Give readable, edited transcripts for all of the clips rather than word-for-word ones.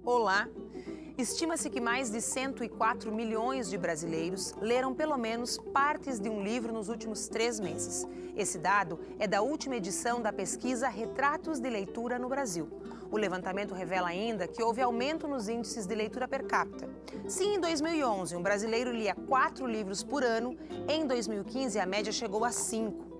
Olá! Estima-se que mais de 104 milhões de brasileiros leram pelo menos partes de um livro nos últimos 3 meses. Esse dado é da última edição da pesquisa Retratos de Leitura no Brasil. O levantamento revela ainda que houve aumento nos índices de leitura per capita. Se em 2011 um brasileiro lia 4 livros por ano, em 2015 a média chegou a 5.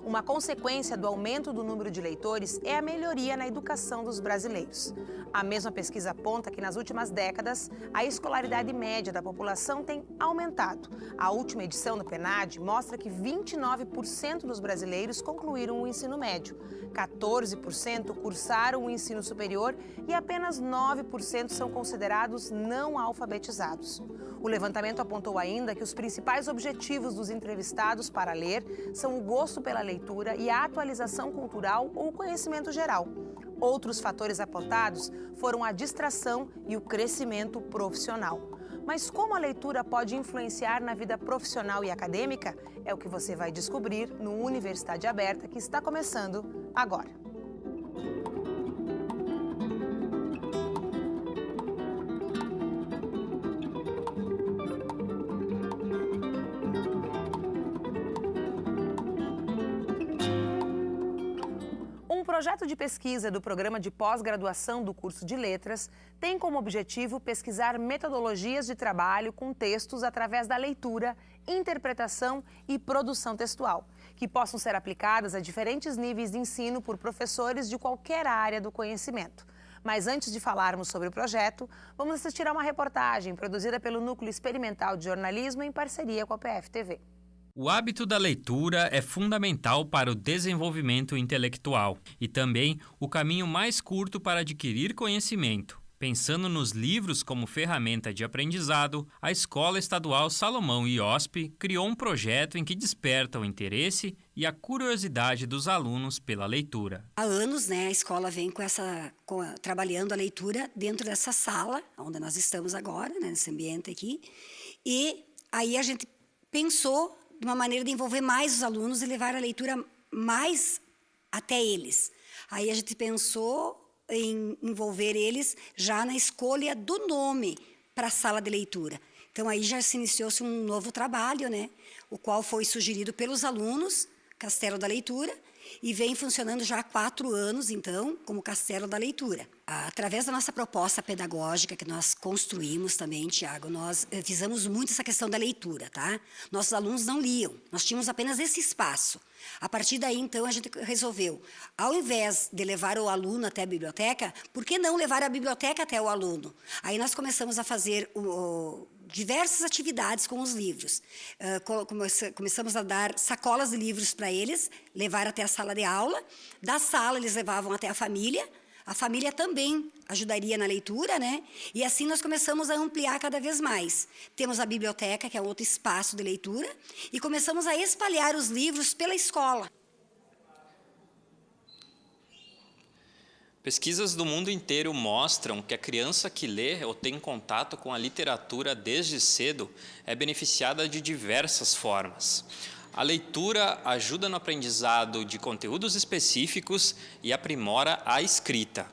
Uma consequência do aumento do número de leitores é a melhoria na educação dos brasileiros. A mesma pesquisa aponta que nas últimas décadas, a escolaridade média da população tem aumentado. A última edição do PNAD mostra que 29% dos brasileiros concluíram o ensino médio, 14% cursaram o ensino superior e apenas 9% são considerados não alfabetizados. O levantamento apontou ainda que os principais objetivos dos entrevistados para ler são o gosto pela leitura e a atualização cultural ou conhecimento geral. Outros fatores apontados foram a distração e o crescimento profissional. Mas como a leitura pode influenciar na vida profissional e acadêmica? É o que você vai descobrir no Universidade Aberta, que está começando agora. Um projeto de pesquisa do Programa de Pós-Graduação do curso de Letras tem como objetivo pesquisar metodologias de trabalho com textos através da leitura, interpretação e produção textual, que possam ser aplicadas a diferentes níveis de ensino por professores de qualquer área do conhecimento. Mas antes de falarmos sobre o projeto, vamos assistir a uma reportagem produzida pelo Núcleo Experimental de Jornalismo em parceria com a PF-TV. O hábito da leitura é fundamental para o desenvolvimento intelectual e também o caminho mais curto para adquirir conhecimento. Pensando nos livros como ferramenta de aprendizado, a Escola Estadual Salomão Iospe criou um projeto em que desperta o interesse e a curiosidade dos alunos pela leitura. Há anos, a escola vem trabalhando a leitura dentro dessa sala, onde nós estamos agora, nesse ambiente aqui, e aí a gente pensou de uma maneira de envolver mais os alunos e levar a leitura mais até eles. Aí a gente pensou em envolver eles já na escolha do nome para a sala de leitura. Então aí já se iniciou-se um novo trabalho, o qual foi sugerido pelos alunos, Castelo da Leitura, e vem funcionando já há 4 anos, então, como Castelo da Leitura. Através da nossa proposta pedagógica que nós construímos também, Tiago, nós visamos muito essa questão da leitura, tá? Nossos alunos não liam, nós tínhamos apenas esse espaço. A partir daí, então, a gente resolveu, ao invés de levar o aluno até a biblioteca, por que não levar a biblioteca até o aluno? Aí nós começamos a fazer diversas atividades com os livros. Começamos a dar sacolas de livros para eles, levar até a sala de aula. Da sala, eles levavam até a família também ajudaria na leitura, E assim nós começamos a ampliar cada vez mais. Temos a biblioteca, que é outro espaço de leitura, e começamos a espalhar os livros pela escola. Pesquisas do mundo inteiro mostram que a criança que lê ou tem contato com a literatura desde cedo é beneficiada de diversas formas. A leitura ajuda no aprendizado de conteúdos específicos e aprimora a escrita,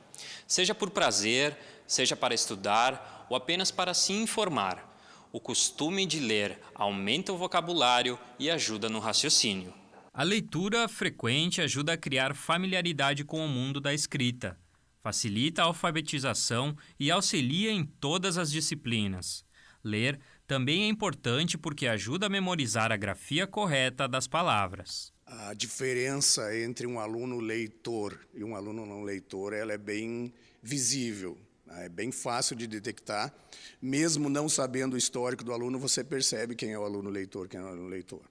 seja por prazer, seja para estudar ou apenas para se informar. O costume de ler aumenta o vocabulário e ajuda no raciocínio. A leitura frequente ajuda a criar familiaridade com o mundo da escrita, facilita a alfabetização e auxilia em todas as disciplinas. Ler também é importante porque ajuda a memorizar a grafia correta das palavras. A diferença entre um aluno leitor e um aluno não leitor, ela é bem visível, é bem fácil de detectar. Mesmo não sabendo o histórico do aluno, você percebe quem é o aluno leitor, quem é o aluno leitor.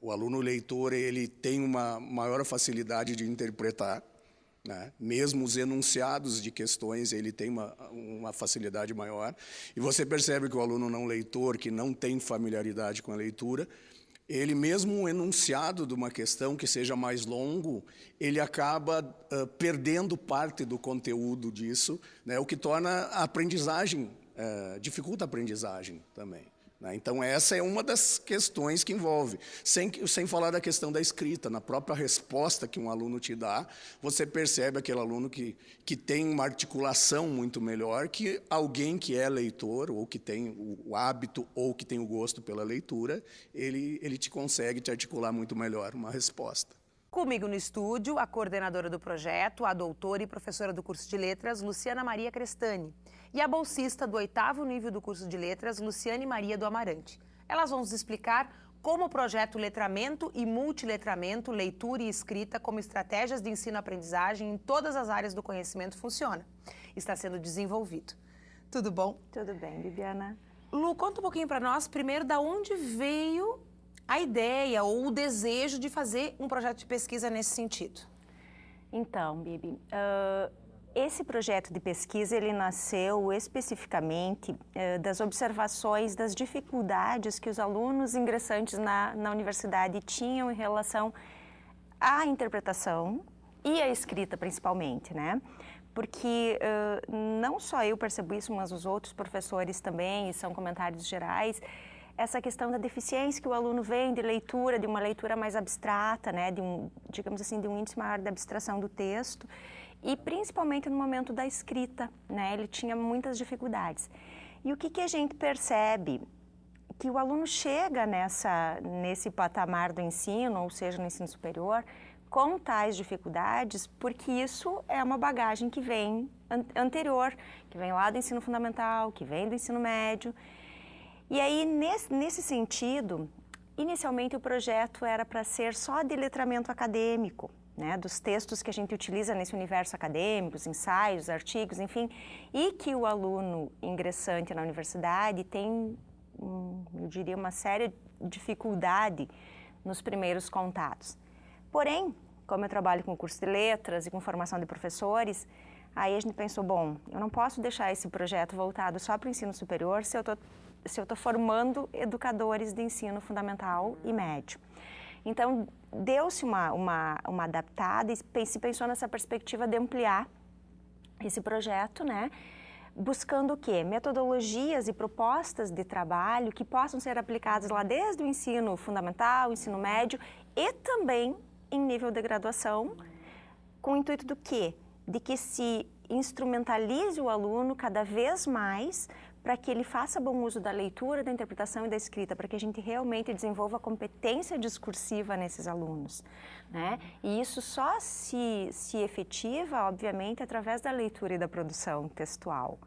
O aluno leitor, ele tem uma maior facilidade de interpretar, mesmo os enunciados de questões, ele tem uma facilidade maior. E você percebe que o aluno não leitor, que não tem familiaridade com a leitura, ele mesmo um enunciado de uma questão que seja mais longo, ele acaba perdendo parte do conteúdo disso, o que torna a aprendizagem, dificulta a aprendizagem também. né? Então, essa é uma das questões que envolve. Sem falar da questão da escrita. Na própria resposta que um aluno te dá, você percebe aquele aluno que tem uma articulação muito melhor que alguém que é leitor, ou que tem o hábito, ou que tem o gosto pela leitura, ele consegue te articular muito melhor uma resposta. Comigo no estúdio, a coordenadora do projeto, a doutora e professora do curso de Letras, Luciana Maria Crestani, e a bolsista do 8º nível do curso de Letras, Luciane Maria do Amarante. Elas vão nos explicar como o projeto Letramento e Multiletramento, Leitura e Escrita como estratégias de ensino-aprendizagem em todas as áreas do conhecimento funciona. Está sendo desenvolvido. Tudo bom? Tudo bem, Bibiana. Lu, conta um pouquinho para nós, primeiro, da onde veio a ideia ou o desejo de fazer um projeto de pesquisa nesse sentido. Então, Bibi, esse projeto de pesquisa, ele nasceu especificamente das observações das dificuldades que os alunos ingressantes na universidade tinham em relação à interpretação e à escrita, principalmente, né? Porque não só eu percebo isso, mas os outros professores também, e são comentários gerais, essa questão da deficiência que o aluno vem de leitura, de uma leitura mais abstrata, né, digamos assim, de um índice maior de abstração do texto, e principalmente no momento da escrita, né, ele tinha muitas dificuldades. E o que a gente percebe? Que o aluno chega nesse patamar do ensino, ou seja, no ensino superior, com tais dificuldades, porque isso é uma bagagem que vem anterior, que vem lá do ensino fundamental, que vem do ensino médio. E aí, nesse sentido, inicialmente o projeto era para ser só de letramento acadêmico, né, dos textos que a gente utiliza nesse universo acadêmico, os ensaios, artigos, enfim, e que o aluno ingressante na universidade tem, eu diria, uma séria dificuldade nos primeiros contatos. Porém, como eu trabalho com curso de letras e com formação de professores, aí a gente pensou, bom, eu não posso deixar esse projeto voltado só para o ensino superior se eu estou formando educadores de ensino fundamental e médio. Então, deu-se uma adaptada e se pensou nessa perspectiva de ampliar esse projeto, né? Buscando o quê? Metodologias e propostas de trabalho que possam ser aplicadas lá desde o ensino fundamental, ensino médio e também em nível de graduação, com o intuito do quê? De que se instrumentalize o aluno cada vez mais para que ele faça bom uso da leitura, da interpretação e da escrita, para que a gente realmente desenvolva a competência discursiva nesses alunos, né? E isso só se efetiva, obviamente, através da leitura e da produção textual.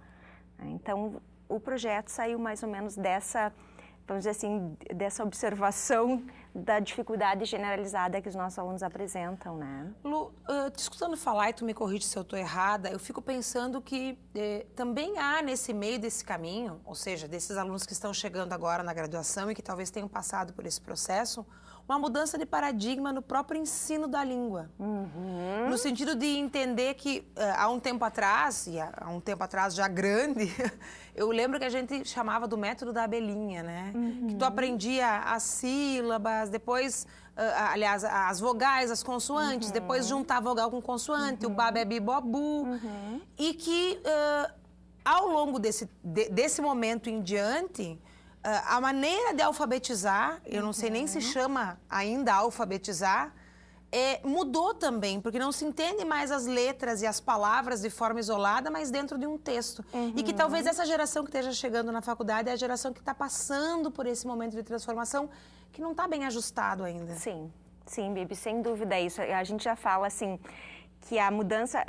Então, o projeto saiu mais ou menos dessa, vamos dizer assim, dessa observação da dificuldade generalizada que os nossos alunos apresentam, né? Lu, te escutando falar, e tu me corrige se eu estou errada, eu fico pensando que também há nesse meio desse caminho, ou seja, desses alunos que estão chegando agora na graduação e que talvez tenham passado por esse processo, uma mudança de paradigma no próprio ensino da língua. Uhum. No sentido de entender que há um tempo atrás, e há um tempo atrás já grande, eu lembro que a gente chamava do método da abelhinha, né? Uhum. Que tu aprendia as sílabas, depois, aliás, as vogais, as consoantes, depois juntar vogal com consoante, o babebi bobu, e que ao longo desse momento em diante, a maneira de alfabetizar, eu não sei nem se chama ainda alfabetizar, mudou também, porque não se entende mais as letras e as palavras de forma isolada, mas dentro de um texto. E que talvez essa geração que esteja chegando na faculdade é a geração que está passando por esse momento de transformação que não está bem ajustado ainda. Sim, sim, Bibi, sem dúvida isso. A gente já fala, assim, que a mudança,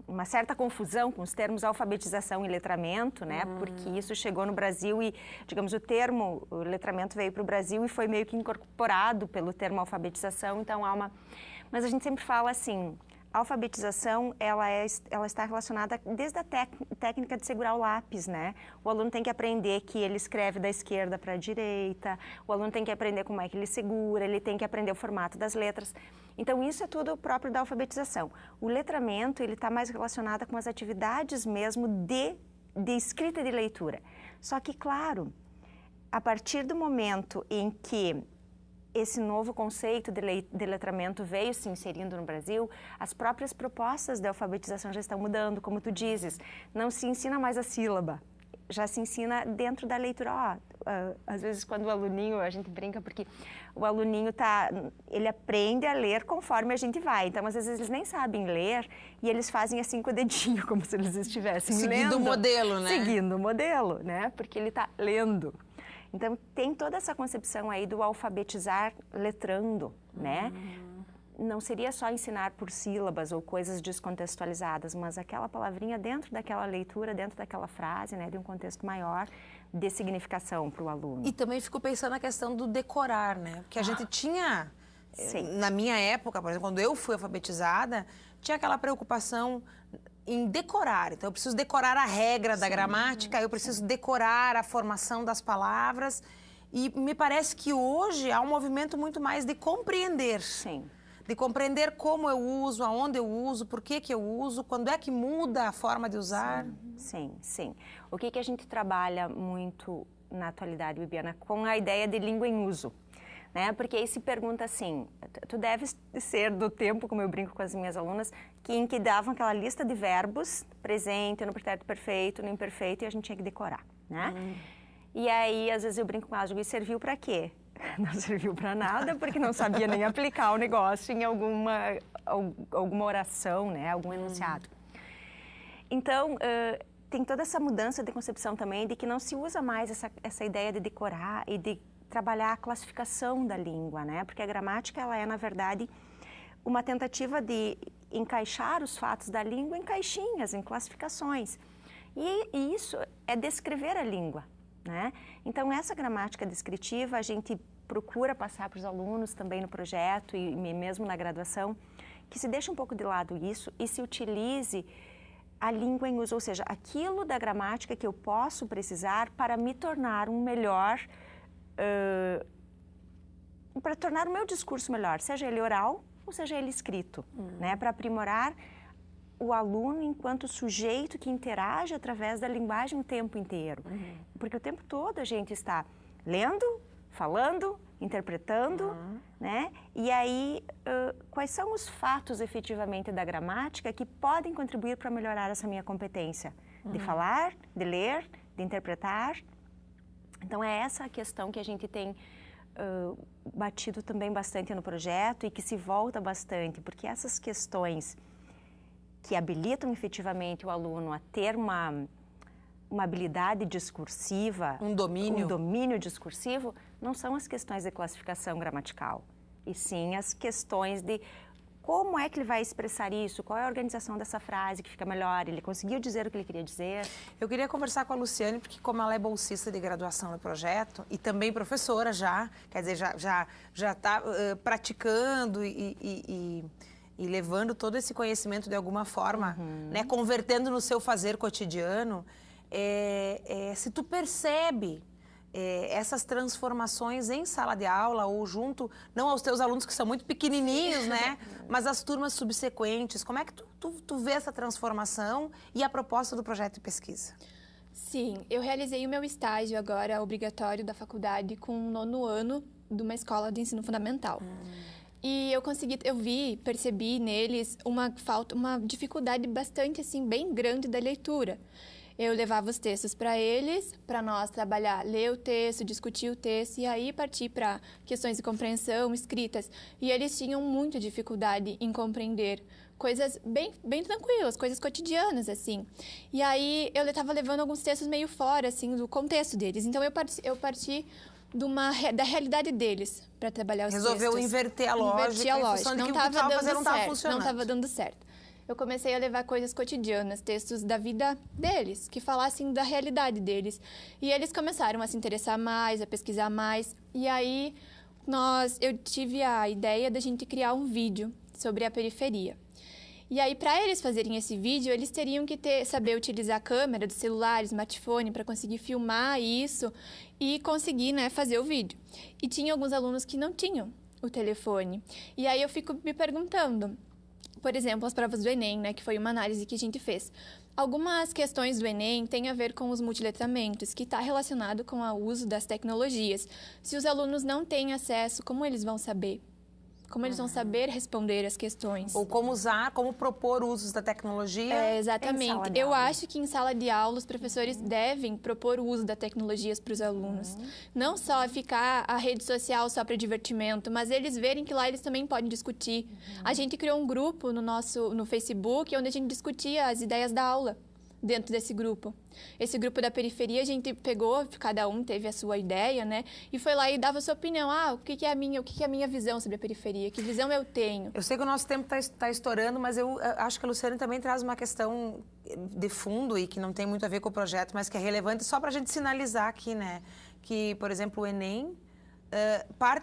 uma certa confusão com os termos alfabetização e letramento, né? Porque isso chegou no Brasil e, digamos, o letramento veio para o Brasil e foi meio que incorporado pelo termo alfabetização, então há uma... Mas a gente sempre fala assim, a alfabetização, ela está relacionada desde a técnica de segurar o lápis, né? O aluno tem que aprender que ele escreve da esquerda para a direita, o aluno tem que aprender como é que ele segura, ele tem que aprender o formato das letras. Então, isso é tudo próprio da alfabetização. O letramento, ele está mais relacionado com as atividades mesmo de escrita e de leitura. Só que, claro, a partir do momento em que esse novo conceito de letramento veio se inserindo no Brasil, as próprias propostas de alfabetização já estão mudando, como tu dizes. Não se ensina mais a sílaba. já se ensina dentro da leitura. Às vezes quando o aluninho, a gente brinca porque o aluninho ele aprende a ler conforme a gente vai. Então, às vezes eles nem sabem ler e eles fazem assim com o dedinho, como se eles estivessem lendo. Seguindo o modelo, né? Seguindo o modelo, né? Porque ele está lendo. Então, tem toda essa concepção aí do alfabetizar letrando, né? Não seria só ensinar por sílabas ou coisas descontextualizadas, mas aquela palavrinha dentro daquela leitura, dentro daquela frase, né? De um contexto maior de significação para o aluno. E também fico pensando na questão do decorar, né? Porque a gente tinha, Sim. na minha época, por exemplo, quando eu fui alfabetizada, tinha aquela preocupação em decorar. Então, eu preciso decorar a regra da gramática, eu preciso decorar a formação das palavras. E me parece que hoje há um movimento muito mais de compreender. Sim. De compreender como eu uso, aonde eu uso, por que eu uso, quando é que muda a forma de usar. Sim. O que a gente trabalha muito na atualidade, Bibiana, com a ideia de língua em uso, né? Porque aí se pergunta assim, tu deves ser do tempo, como eu brinco com as minhas alunas, em que davam aquela lista de verbos, presente, no pretérito perfeito, no imperfeito, e a gente tinha que decorar, né? E aí, às vezes eu brinco com elas, e serviu para quê? Não serviu para nada, porque não sabia nem aplicar o negócio em alguma oração, né? Algum enunciado. Então, tem toda essa mudança de concepção também de que não se usa mais essa ideia de decorar e de trabalhar a classificação da língua, né? Porque a gramática, ela é, na verdade, uma tentativa de encaixar os fatos da língua em caixinhas, em classificações. E isso é descrever a língua, né? Então, essa gramática descritiva, a gente procura passar para os alunos também no projeto e mesmo na graduação, que se deixe um pouco de lado isso e se utilize a língua em uso, ou seja, aquilo da gramática que eu posso precisar para me tornar um melhor, para tornar o meu discurso melhor, seja ele oral ou seja ele escrito, né? Para aprimorar o aluno enquanto sujeito que interage através da linguagem o tempo inteiro. Porque o tempo todo a gente está lendo, falando, interpretando, né? E aí, quais são os fatos efetivamente da gramática que podem contribuir para melhorar essa minha competência de falar, de ler, de interpretar? Então, é essa a questão que a gente tem batido também bastante no projeto e que se volta bastante, porque essas questões que habilitam efetivamente o aluno a ter uma habilidade discursiva, um domínio discursivo, não são as questões de classificação gramatical, e sim as questões de como é que ele vai expressar isso, qual é a organização dessa frase que fica melhor, ele conseguiu dizer o que ele queria dizer. Eu queria conversar com a Luciane, porque como ela é bolsista de graduação no projeto e também professora já, quer dizer, já está praticando e levando todo esse conhecimento de alguma forma, né, convertendo no seu fazer cotidiano, se tu percebe essas transformações em sala de aula ou junto, não aos teus alunos que são muito pequenininhos, né, mas as turmas subsequentes, como é que tu vê essa transformação e a proposta do projeto de pesquisa? Sim, eu realizei o meu estágio agora obrigatório da faculdade com o 9º ano de uma escola de ensino fundamental. E percebi neles uma dificuldade bastante, assim, bem grande da leitura. Eu levava os textos para eles, para nós trabalhar, ler o texto, discutir o texto e aí partir para questões de compreensão, escritas. E eles tinham muita dificuldade em compreender coisas bem tranquilas, coisas cotidianas, assim. E aí eu estava levando alguns textos meio fora, assim, do contexto deles. Então eu parti da realidade deles para trabalhar os textos. Resolveu inverter a lógica. Não estava dando certo. Eu comecei a levar coisas cotidianas, textos da vida deles, que falassem da realidade deles. E eles começaram a se interessar mais, a pesquisar mais. E aí eu tive a ideia da gente criar um vídeo sobre a periferia. E aí, para eles fazerem esse vídeo, eles teriam que saber utilizar a câmera do celular, smartphone, para conseguir filmar isso e conseguir, né, fazer o vídeo. E tinha alguns alunos que não tinham o telefone. E aí eu fico me perguntando, por exemplo, as provas do Enem, né, que foi uma análise que a gente fez. Algumas questões do Enem têm a ver com os multiletramentos, que está relacionado com o uso das tecnologias. Se os alunos não têm acesso, como eles vão saber? Como eles vão saber responder as questões? Ou como usar, como propor usos da tecnologia. Exatamente. Eu acho que em sala de aula os professores devem propor o uso da tecnologia para os alunos. Não só ficar a rede social só para divertimento, mas eles verem que lá eles também podem discutir. A gente criou um grupo no Facebook onde a gente discutia as ideias da aula. Dentro desse grupo. Esse grupo da periferia, a gente pegou, cada um teve a sua ideia, né? E foi lá e dava a sua opinião. O que é a minha visão sobre a periferia? Que visão eu tenho? Eu sei que o nosso tempo está estourando, mas eu acho que a Luciane também traz uma questão de fundo e que não tem muito a ver com o projeto, mas que é relevante só para a gente sinalizar aqui, né? Que, por exemplo, o Enem...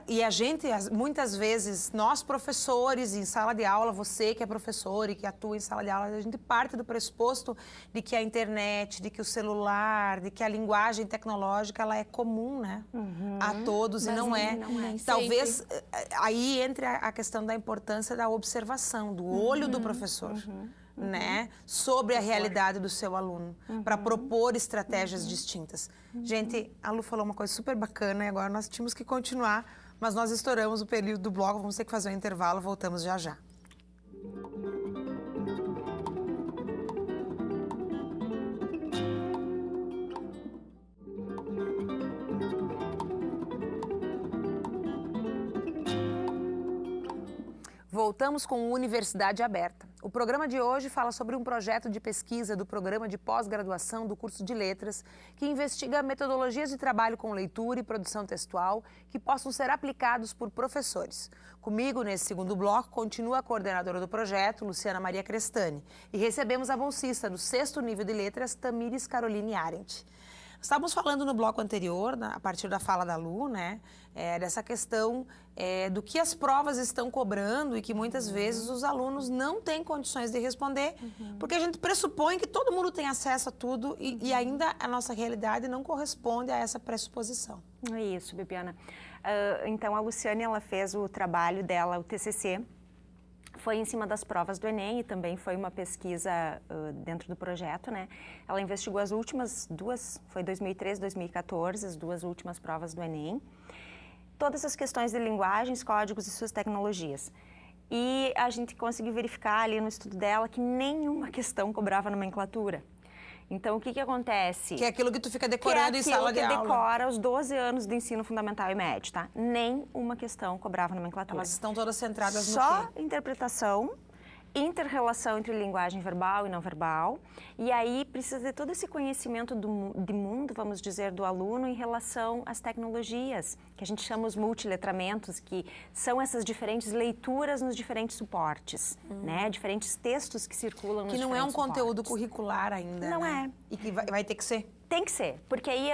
e a gente, muitas vezes, nós professores em sala de aula, você que é professor e que atua em sala de aula, a gente parte do pressuposto de que a internet, de que o celular, de que a linguagem tecnológica, ela é comum, né? A todos, mas e não é. Talvez aí entre a questão da importância da observação, do olho do professor. Né, sobre a realidade do seu aluno, para propor estratégias distintas. Gente, a Lu falou uma coisa super bacana e agora nós tínhamos que continuar, mas nós estouramos o período do bloco, vamos ter que fazer um intervalo, voltamos já já. Voltamos com Universidade Aberta. O programa de hoje fala sobre um projeto de pesquisa do programa de pós-graduação do curso de Letras, que investiga metodologias de trabalho com leitura e produção textual que possam ser aplicados por professores. Comigo, nesse segundo bloco, continua a coordenadora do projeto, Luciana Maria Crestani, e recebemos a bolsista do 6º nível de Letras, Tamires Caroline Arendt. Estávamos falando no bloco anterior, a partir da fala da Lu, né, dessa questão do que as provas estão cobrando e que muitas vezes os alunos não têm condições de responder, porque a gente pressupõe que todo mundo tem acesso a tudo e ainda a nossa realidade não corresponde a essa pressuposição. É isso, Bibiana. Então, a Luciane, ela fez o trabalho dela, o TCC, foi em cima das provas do Enem e também foi uma pesquisa dentro do projeto, né? Ela investigou as últimas duas, foi 2013, 2014, as duas últimas provas do Enem. Todas as questões de linguagens, códigos e suas tecnologias. E a gente conseguiu verificar ali no estudo dela que nenhuma questão cobrava nomenclatura. Então, o que acontece? Que é aquilo que tu fica decorando em sala de aula. Que decora os 12 anos de ensino fundamental e médio, tá? Nem uma questão cobrava nomenclatura. Elas estão todas centradas no quê? Só interpretação, inter-relação entre linguagem verbal e não verbal. E aí precisa de todo esse conhecimento de mundo, vamos dizer, do aluno em relação às tecnologias, que a gente chama os multiletramentos, que são essas diferentes leituras nos diferentes suportes, né? Diferentes textos que circulam nos diferentes suportes. Que não é um conteúdo curricular ainda, não, né? E que vai ter que ser. Tem que ser, porque aí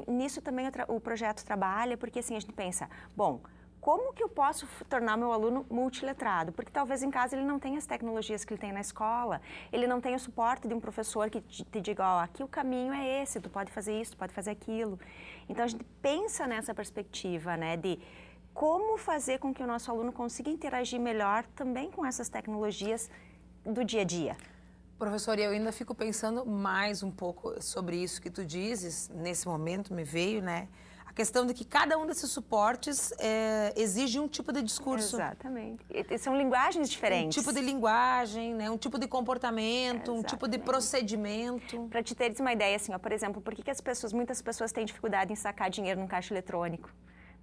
nisso também o projeto trabalha, porque assim a gente pensa, bom, como que eu posso tornar meu aluno multiletrado? Porque talvez em casa ele não tenha as tecnologias que ele tem na escola, ele não tenha o suporte de um professor que te diga, ó, aqui o caminho é esse, tu pode fazer isso, tu pode fazer aquilo. Então a gente pensa nessa perspectiva, né, de como fazer com que o nosso aluno consiga interagir melhor também com essas tecnologias do dia a dia. Professor, eu ainda fico pensando mais um pouco sobre isso que tu dizes, nesse momento me veio, né? A questão de que cada um desses suportes exige um tipo de discurso. Exatamente. E são linguagens diferentes. Um tipo de linguagem, né? Um tipo de comportamento, um tipo de procedimento. Para te teres uma ideia, assim, ó, por exemplo, por que muitas pessoas têm dificuldade em sacar dinheiro num caixa eletrônico?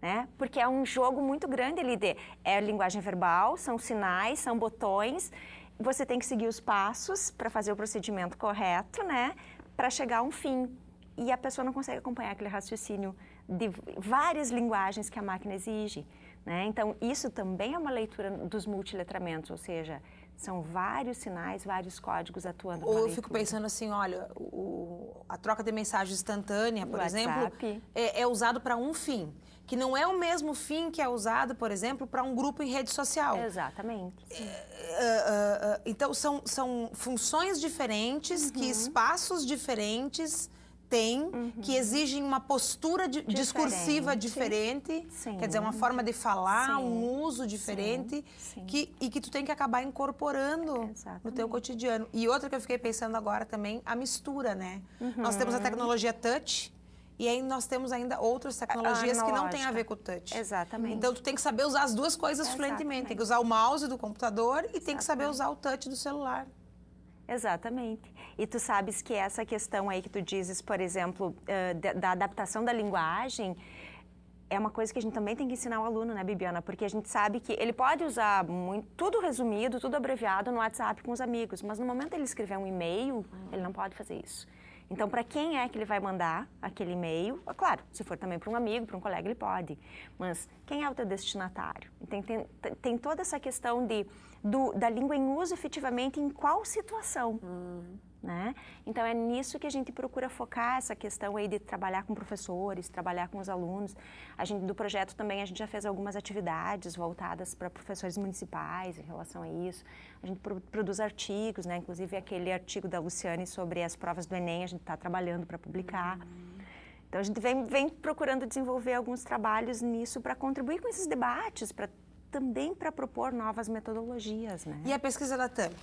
Né? Porque é um jogo muito grande ali é linguagem verbal, são sinais, são botões. Você tem que seguir os passos para fazer o procedimento correto, né? Para chegar a um fim. E a pessoa não consegue acompanhar aquele raciocínio de várias linguagens que a máquina exige, né? Então, isso também é uma leitura dos multiletramentos, ou seja, são vários sinais, vários códigos atuando. Ou eu fico pensando assim, olha, a troca de mensagem instantânea, por exemplo, é usado para um fim, que não é o mesmo fim que é usado, por exemplo, para um grupo em rede social. Exatamente. Então, são funções diferentes, que espaços diferentes têm, que exigem uma postura discursiva diferente, quer dizer, uma forma de falar, um uso diferente, e que tu tem que acabar incorporando no teu cotidiano. E outra que eu fiquei pensando agora também, a mistura, né? Nós temos a tecnologia touch, E aí nós temos ainda outras tecnologias que não têm a ver com o touch. Exatamente. Então tu tem que saber usar as duas coisas fluentemente. Tem que usar o mouse do computador e tem que saber usar o touch do celular. Exatamente. E tu sabes que essa questão aí que tu dizes, por exemplo, da adaptação da linguagem, é uma coisa que a gente também tem que ensinar ao aluno, né, Bibiana? Porque a gente sabe que ele pode usar tudo resumido, tudo abreviado no WhatsApp com os amigos, mas no momento de ele escrever um e-mail, ele não pode fazer isso. Então, para quem é que ele vai mandar aquele e-mail? Claro, se for também para um amigo, para um colega, ele pode. Mas quem é o teu destinatário? Tem toda essa questão da língua em uso efetivamente em qual situação, né? Então, é nisso que a gente procura focar essa questão aí de trabalhar com professores, trabalhar com os alunos. Do projeto também, a gente já fez algumas atividades voltadas para professores municipais em relação a isso. A gente produz artigos, né? Inclusive aquele artigo da Luciane sobre as provas do Enem, a gente está trabalhando para publicar. Então, a gente vem procurando desenvolver alguns trabalhos nisso para contribuir com esses debates, também para propor novas metodologias, né? E a pesquisa da Tami?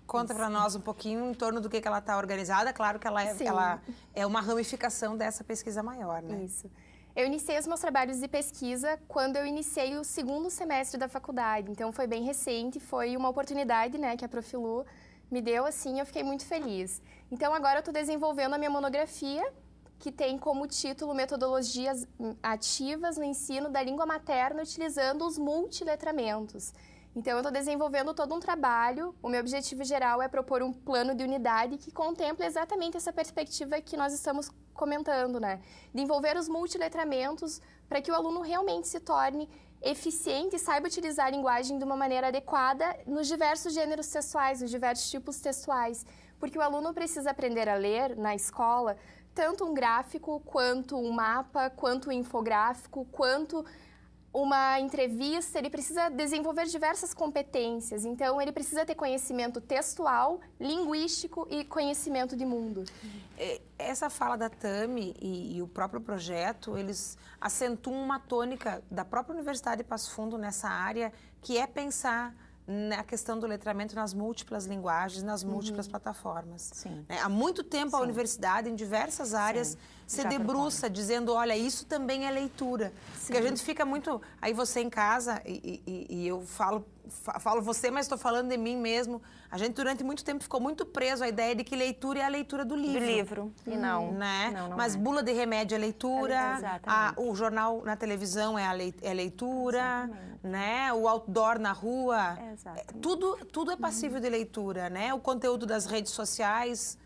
Conta para nós um pouquinho em torno do que ela está organizada. Claro que ela é uma ramificação dessa pesquisa maior, né? Isso. Eu iniciei os meus trabalhos de pesquisa quando eu iniciei o 2º semestre da faculdade. Então, foi bem recente, foi uma oportunidade, né, que a Profilu me deu, assim, eu fiquei muito feliz. Então, agora eu estou desenvolvendo a minha monografia, que tem como título Metodologias Ativas no Ensino da Língua Materna utilizando os multiletramentos. Então, eu estou desenvolvendo todo um trabalho. O meu objetivo geral é propor um plano de unidade que contemple exatamente essa perspectiva que nós estamos comentando, né? De envolver os multiletramentos para que o aluno realmente se torne eficiente e saiba utilizar a linguagem de uma maneira adequada nos diversos gêneros textuais, nos diversos tipos textuais. Porque o aluno precisa aprender a ler na escola tanto um gráfico, quanto um mapa, quanto um infográfico, quanto uma entrevista, ele precisa desenvolver diversas competências. Então, ele precisa ter conhecimento textual, linguístico e conhecimento de mundo. Essa fala da Tami e o próprio projeto, eles acentuam uma tônica da própria Universidade de Passo Fundo nessa área, que é pensar na questão do letramento nas múltiplas linguagens, nas múltiplas plataformas. Sim. Há muito tempo a universidade, em diversas áreas, se debruça dizendo, olha, isso também é leitura. Porque a gente fica muito... Aí você em casa, e eu falo você, mas estou falando de mim mesmo, a gente durante muito tempo ficou muito preso à ideia de que leitura é a leitura do livro. Do livro, e não. Né? Não mas bula de remédio é leitura, o jornal na televisão é leitura, né? O outdoor na rua, tudo é passível de leitura, né? O conteúdo das redes sociais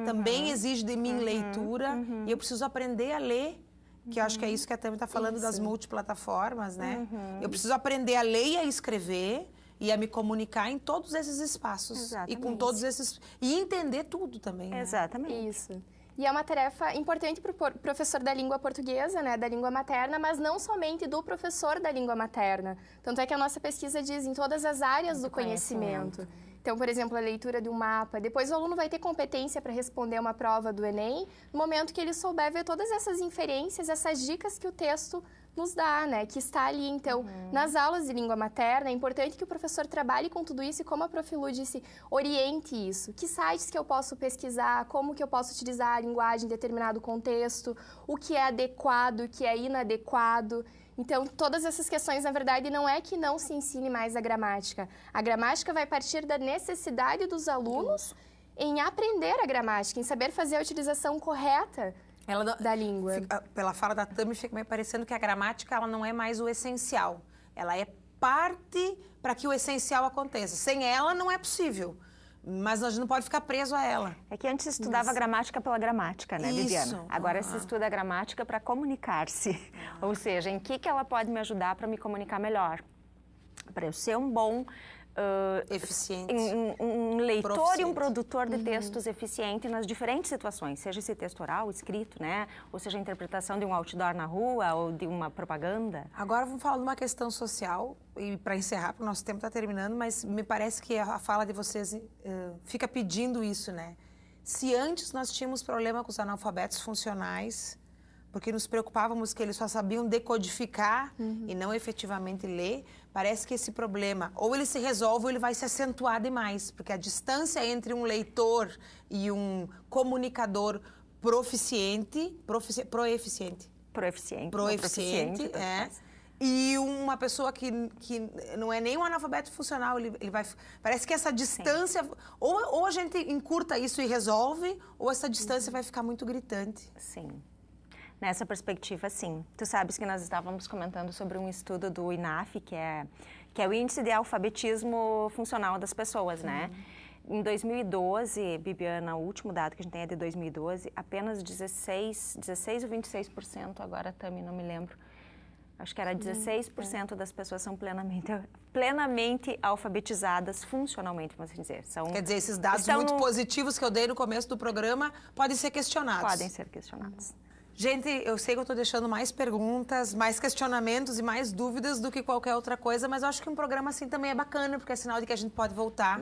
também exige de mim leitura, e eu preciso aprender a ler, que eu acho que é isso que a Tami está falando das multiplataformas, né? Eu preciso aprender a ler e a escrever e a me comunicar em todos esses espaços. E com todos esses... E entender tudo também, né? Exatamente. Isso. E é uma tarefa importante para o professor da língua portuguesa, né, da língua materna, mas não somente do professor da língua materna. Tanto é que a nossa pesquisa diz em todas as áreas do conhecimento. Então, por exemplo, a leitura de um mapa. Depois o aluno vai ter competência para responder uma prova do Enem, no momento que ele souber ver todas essas inferências, essas dicas que o texto nos dá, né? Que está ali. Então, nas aulas de língua materna, é importante que o professor trabalhe com tudo isso e, como a Profilu disse, oriente isso. Que sites que eu posso pesquisar, como que eu posso utilizar a linguagem em determinado contexto, o que é adequado, o que é inadequado. Então, todas essas questões, na verdade, não é que não se ensine mais a gramática. A gramática vai partir da necessidade dos alunos em aprender a gramática, em saber fazer a utilização correta da língua. Pela fala da Tami, fica me parecendo que a gramática ela não é mais o essencial. Ela é parte para que o essencial aconteça. Sem ela, não é possível. Mas a gente não pode ficar preso a ela. É que antes se estudava gramática pela gramática, né, Bibiana? Agora se estuda a gramática para comunicar-se. Ou seja, em que ela pode me ajudar para me comunicar melhor? Para eu ser um bom... eficiente. Um leitor e um produtor de textos eficiente nas diferentes situações, seja esse texto oral, escrito, né? Ou seja, a interpretação de um outdoor na rua ou de uma propaganda. Agora vamos falar de uma questão social, e para encerrar, porque o nosso tempo está terminando, mas me parece que a fala de vocês fica pedindo isso, né? Se antes nós tínhamos problema com os analfabetos funcionais, porque nos preocupávamos que eles só sabiam decodificar e não efetivamente ler, parece que esse problema, ou ele se resolve ou ele vai se acentuar demais, porque a distância entre um leitor e um comunicador proeficiente, e uma pessoa que não é nem um analfabeto funcional, ele vai... Parece que essa distância... Ou a gente encurta isso e resolve, ou essa distância vai ficar muito gritante. Sim. Nessa perspectiva, sim. Tu sabes que nós estávamos comentando sobre um estudo do INAF, que é o Índice de Alfabetismo Funcional das Pessoas, né? Em 2012, Bibiana, o último dado que a gente tem é de 2012, apenas 16 ou 26%, agora também não me lembro, acho que era 16% das pessoas são plenamente alfabetizadas funcionalmente, vamos dizer. Quer dizer, esses dados muito positivos que eu dei no começo do programa podem ser questionados. Podem ser questionados. Gente, eu sei que eu estou deixando mais perguntas, mais questionamentos e mais dúvidas do que qualquer outra coisa, mas eu acho que um programa assim também é bacana, porque é sinal de que a gente pode voltar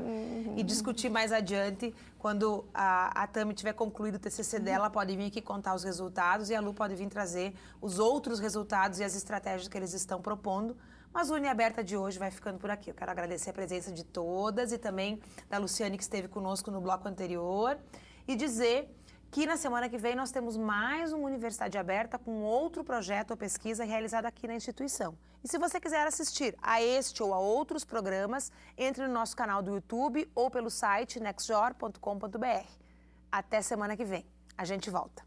e discutir mais adiante. Quando a Tami tiver concluído o TCC dela, pode vir aqui contar os resultados e a Lu pode vir trazer os outros resultados e as estratégias que eles estão propondo. Mas o UniAberta de hoje vai ficando por aqui. Eu quero agradecer a presença de todas e também da Luciane, que esteve conosco no bloco anterior, e dizer que na semana que vem nós temos mais uma Universidade Aberta com outro projeto ou pesquisa realizado aqui na instituição. E se você quiser assistir a este ou a outros programas, entre no nosso canal do YouTube ou pelo site nextjor.com.br. Até semana que vem. A gente volta.